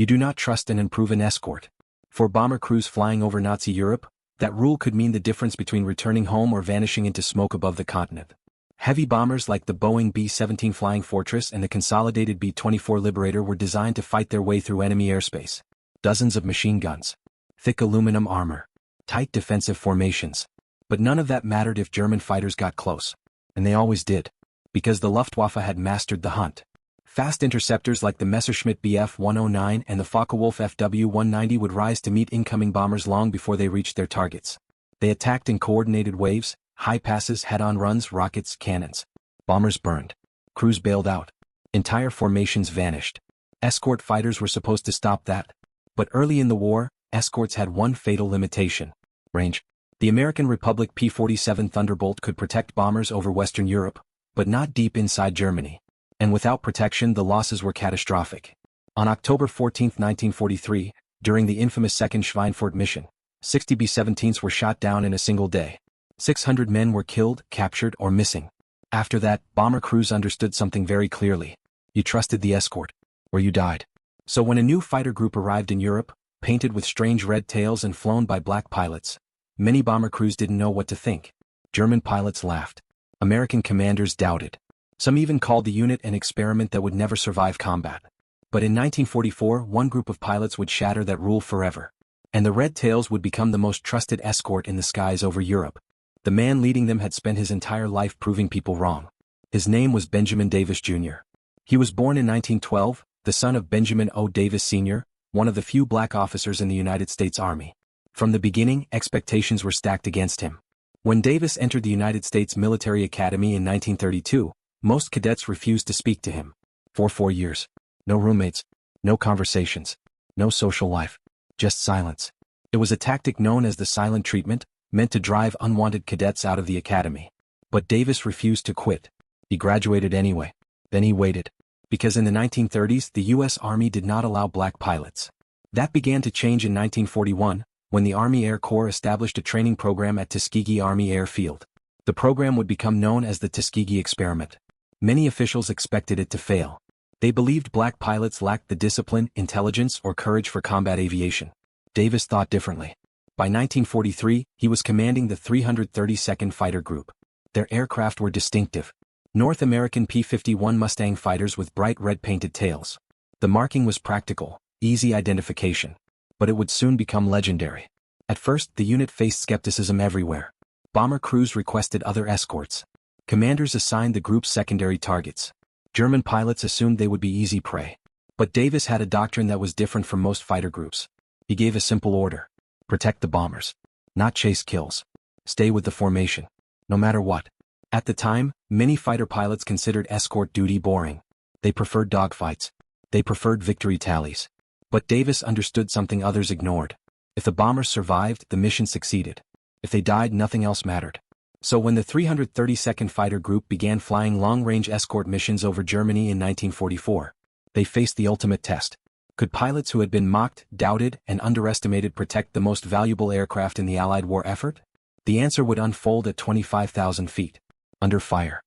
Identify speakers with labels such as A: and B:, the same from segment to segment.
A: You do not trust and improve an escort. For bomber crews flying over Nazi Europe, that rule could mean the difference between returning home or vanishing into smoke above the continent. Heavy bombers like the Boeing B-17 Flying Fortress and the consolidated B-24 Liberator were designed to fight their way through enemy airspace. Dozens of machine guns. Thick aluminum armor. Tight defensive formations. But none of that mattered if German fighters got close. And they always did. Because the Luftwaffe had mastered the hunt. Fast interceptors like the Messerschmitt Bf-109 and the Focke-Wulf Fw-190 would rise to meet incoming bombers long before they reached their targets. They attacked in coordinated waves, high passes, head-on runs, rockets, cannons. Bombers burned. Crews bailed out. Entire formations vanished. Escort fighters were supposed to stop that. But early in the war, escorts had one fatal limitation. Range. The American Republic P-47 Thunderbolt could protect bombers over Western Europe, but not deep inside Germany. And without protection the losses were catastrophic. On October 14, 1943, during the infamous Second Schweinfurt mission, 60 B-17s were shot down in a single day. 600 men were killed, captured, or missing. After that, bomber crews understood something very clearly. You trusted the escort, or you died. So when a new fighter group arrived in Europe, painted with strange red tails and flown by black pilots, many bomber crews didn't know what to think. German pilots laughed. American commanders doubted. Some even called the unit an experiment that would never survive combat. But in 1944, one group of pilots would shatter that rule forever. And the Red Tails would become the most trusted escort in the skies over Europe. The man leading them had spent his entire life proving people wrong. His name was Benjamin Davis Jr. He was born in 1912, the son of Benjamin O. Davis Sr., one of the few black officers in the United States Army. From the beginning, expectations were stacked against him. When Davis entered the United States Military Academy in 1932, most cadets refused to speak to him. For 4 years. No roommates. No conversations. No social life. Just silence. It was a tactic known as the silent treatment, meant to drive unwanted cadets out of the academy. But Davis refused to quit. He graduated anyway. Then he waited. Because in the 1930s the U.S. Army did not allow black pilots. That began to change in 1941, when the Army Air Corps established a training program at Tuskegee Army Airfield. The program would become known as the Tuskegee Experiment. Many officials expected it to fail. They believed black pilots lacked the discipline, intelligence, or courage for combat aviation. Davis thought differently. By 1943, he was commanding the 332nd Fighter Group. Their aircraft were distinctive. North American P-51 Mustang fighters with bright red painted tails. The marking was practical, easy identification. But it would soon become legendary. At first, the unit faced skepticism everywhere. Bomber crews requested other escorts. Commanders assigned the group's secondary targets. German pilots assumed they would be easy prey. But Davis had a doctrine that was different from most fighter groups. He gave a simple order. Protect the bombers. Not chase kills. Stay with the formation. No matter what. At the time, many fighter pilots considered escort duty boring. They preferred dogfights. They preferred victory tallies. But Davis understood something others ignored. If the bombers survived, the mission succeeded. If they died, nothing else mattered. So when the 332nd Fighter Group began flying long-range escort missions over Germany in 1944, they faced the ultimate test. Could pilots who had been mocked, doubted, and underestimated protect the most valuable aircraft in the Allied war effort? The answer would unfold at 25,000 feet. Under fire.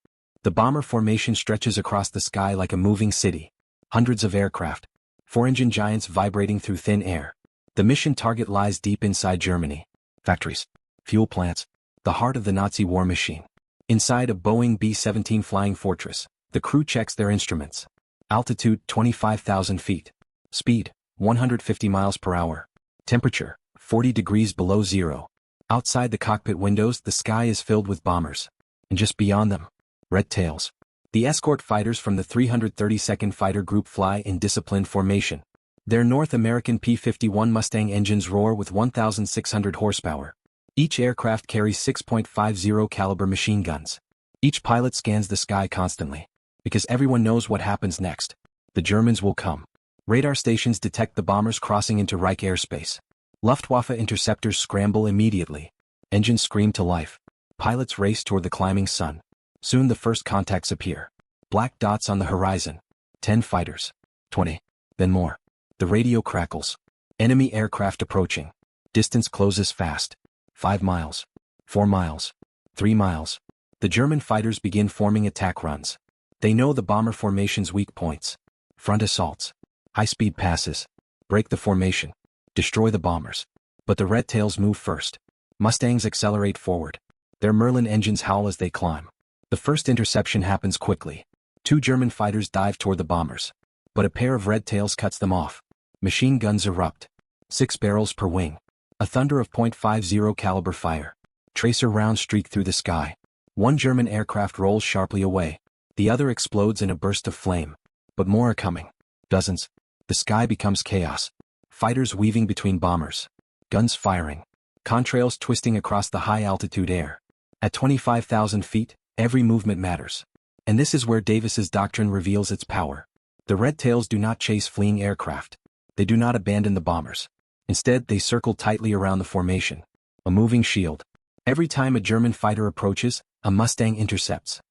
A: The bomber formation stretches across the sky like a moving city. Hundreds of aircraft. 4-engine giants vibrating through thin air. The mission target lies deep inside Germany. Factories. Fuel plants. The heart of the Nazi war machine. Inside a Boeing B-17 Flying Fortress, the crew checks their instruments. Altitude, 25,000 feet. Speed, 150 miles per hour. Temperature, 40 degrees below zero. Outside the cockpit windows, the sky is filled with bombers. And just beyond them, Red Tails. The escort fighters from the 332nd Fighter Group fly in disciplined formation. Their North American P-51 Mustang engines roar with 1,600 horsepower. Each aircraft carries 6.50 caliber machine guns. Each pilot scans the sky constantly. Because everyone knows what happens next. The Germans will come. Radar stations detect the bombers crossing into Reich airspace. Luftwaffe interceptors scramble immediately. Engines scream to life. Pilots race toward the climbing sun. Soon the first contacts appear. Black dots on the horizon. 10 fighters. 20. Then more. The radio crackles. Enemy aircraft approaching. Distance closes fast. 5 miles. 4 miles. 3 miles. The German fighters begin forming attack runs. They know the bomber formation's weak points. Front assaults. High-speed passes. break the formation, destroy the bombers. But the Red Tails move first. Mustangs accelerate forward. Their Merlin engines howl as they climb. The first interception happens quickly. 2 German fighters dive toward the bombers. But a pair of Red Tails cuts them off. Machine guns erupt. 6 barrels per wing. A thunder of .50 caliber fire. Tracer rounds streak through the sky. 1 German aircraft rolls sharply away. The other explodes in a burst of flame. But more are coming. Dozens. The sky becomes chaos. Fighters weaving between bombers. Guns firing. Contrails twisting across the high-altitude air. At 25,000 feet, every movement matters. And this is where Davis's doctrine reveals its power. The Red Tails do not chase fleeing aircraft. They do not abandon the bombers. Instead, they circle tightly around the formation. A moving shield. Every time a German fighter approaches, a Mustang intercepts.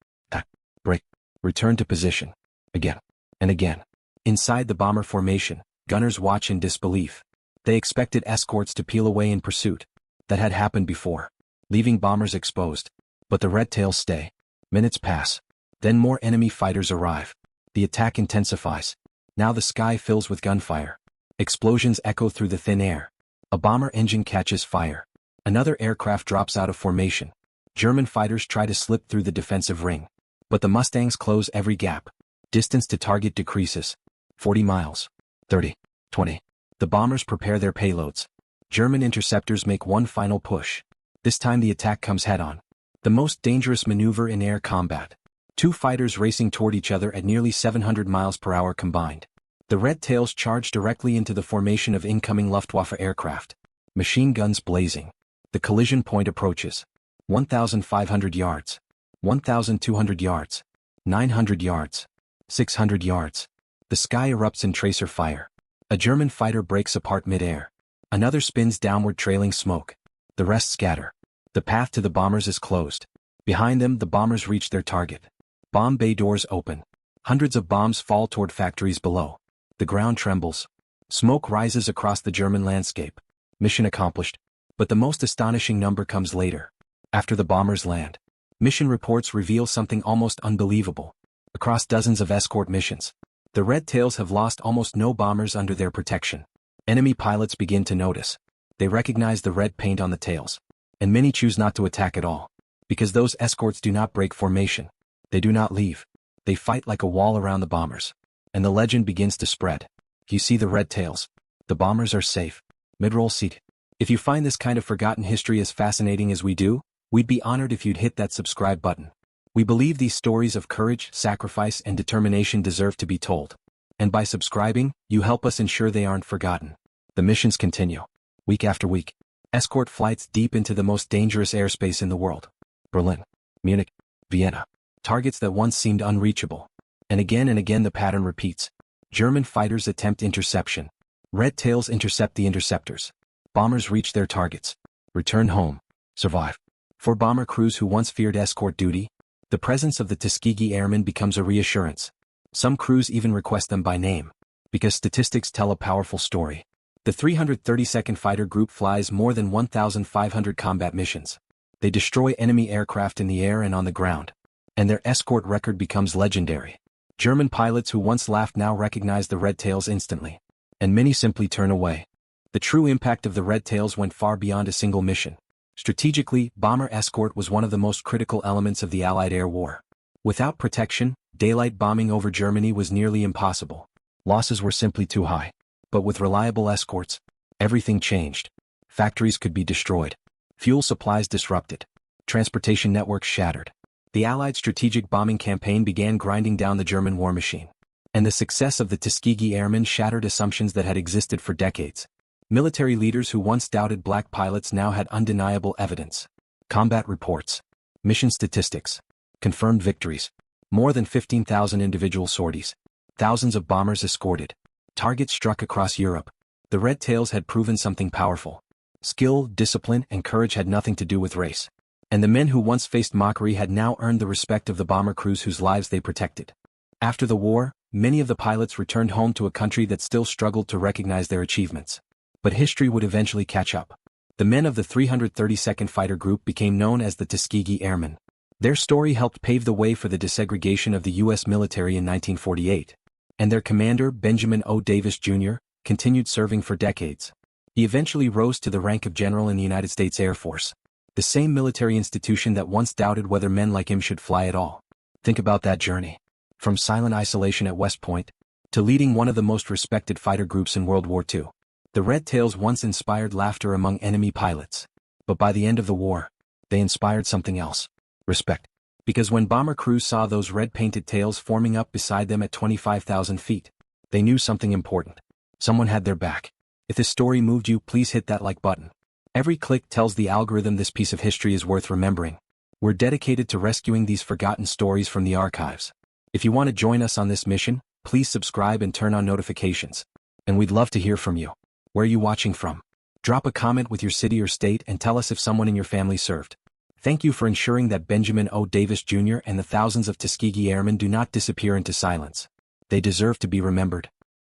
A: Break. Return to position. Again. And again. Inside the bomber formation, gunners watch in disbelief. They expected escorts to peel away in pursuit. That had happened before, leaving bombers exposed. But the Red Tails stay. Minutes pass. Then more enemy fighters arrive. The attack intensifies. Now the sky fills with gunfire. Explosions echo through the thin air. A bomber engine catches fire. Another aircraft drops out of formation. German fighters try to slip through the defensive ring. But the Mustangs close every gap. Distance to target decreases. 40 miles. 30. 20. The bombers prepare their payloads. German interceptors make one final push. This time the attack comes head-on. The most dangerous maneuver in air combat. 2 fighters racing toward each other at nearly 700 miles per hour combined. The Red Tails charge directly into the formation of incoming Luftwaffe aircraft. Machine guns blazing. The collision point approaches. 1,500 yards. 1,200 yards. 900 yards. 600 yards. The sky erupts in tracer fire. A German fighter breaks apart mid-air. Another spins downward trailing smoke. The rest scatter. The path to the bombers is closed. Behind them, the bombers reach their target. Bomb bay doors open. Hundreds of bombs fall toward factories below. The ground trembles. Smoke rises across the German landscape. Mission accomplished. But the most astonishing number comes later. After the bombers land. Mission reports reveal something almost unbelievable. Across dozens of escort missions, the Red Tails have lost almost no bombers under their protection. Enemy pilots begin to notice. They recognize the red paint on the tails. And many choose not to attack at all. Because those escorts do not break formation. They do not leave. They fight like a wall around the bombers. And the legend begins to spread. You see the Red Tails. The bombers are safe. Mid-roll seat. If you find this kind of forgotten history as fascinating as we do, we'd be honored if you'd hit that subscribe button. We believe these stories of courage, sacrifice, and determination deserve to be told. And by subscribing, you help us ensure they aren't forgotten. The missions continue. Week after week. Escort flights deep into the most dangerous airspace in the world. Berlin. Munich. Vienna. Targets that once seemed unreachable. And again the pattern repeats. German fighters attempt interception. Red Tails intercept the interceptors. Bombers reach their targets. Return home. Survive. For bomber crews who once feared escort duty, the presence of the Tuskegee Airmen becomes a reassurance. Some crews even request them by name. Because statistics tell a powerful story. The 332nd Fighter Group flies more than 1,500 combat missions. They destroy enemy aircraft in the air and on the ground. And their escort record becomes legendary. German pilots who once laughed now recognize the Red Tails instantly. And many simply turn away. The true impact of the Red Tails went far beyond a single mission. Strategically, bomber escort was one of the most critical elements of the Allied air war. Without protection, daylight bombing over Germany was nearly impossible. Losses were simply too high. But with reliable escorts, everything changed. Factories could be destroyed. Fuel supplies disrupted. Transportation networks shattered. The Allied strategic bombing campaign began grinding down the German war machine. And the success of the Tuskegee Airmen shattered assumptions that had existed for decades. Military leaders who once doubted black pilots now had undeniable evidence. Combat reports. Mission statistics. Confirmed victories. More than 15,000 individual sorties. Thousands of bombers escorted. Targets struck across Europe. The Red Tails had proven something powerful. Skill, discipline, and courage had nothing to do with race. And the men who once faced mockery had now earned the respect of the bomber crews whose lives they protected. After the war, many of the pilots returned home to a country that still struggled to recognize their achievements. But history would eventually catch up. The men of the 332nd Fighter Group became known as the Tuskegee Airmen. Their story helped pave the way for the desegregation of the U.S. military in 1948. And their commander, Benjamin O. Davis, Jr., continued serving for decades. He eventually rose to the rank of general in the United States Air Force, the same military institution that once doubted whether men like him should fly at all. Think about that journey. From silent isolation at West Point, to leading one of the most respected fighter groups in World War II. The Red Tails once inspired laughter among enemy pilots. But by the end of the war, they inspired something else. Respect. Because when bomber crews saw those red-painted tails forming up beside them at 25,000 feet, they knew something important. Someone had their back. If this story moved you, please hit that like button. Every click tells the algorithm this piece of history is worth remembering. We're dedicated to rescuing these forgotten stories from the archives. If you want to join us on this mission, please subscribe and turn on notifications. And we'd love to hear from you. Where are you watching from? Drop a comment with your city or state and tell us if someone in your family served. Thank you for ensuring that Benjamin O. Davis Jr. and the thousands of Tuskegee Airmen do not disappear into silence. They deserve to be remembered.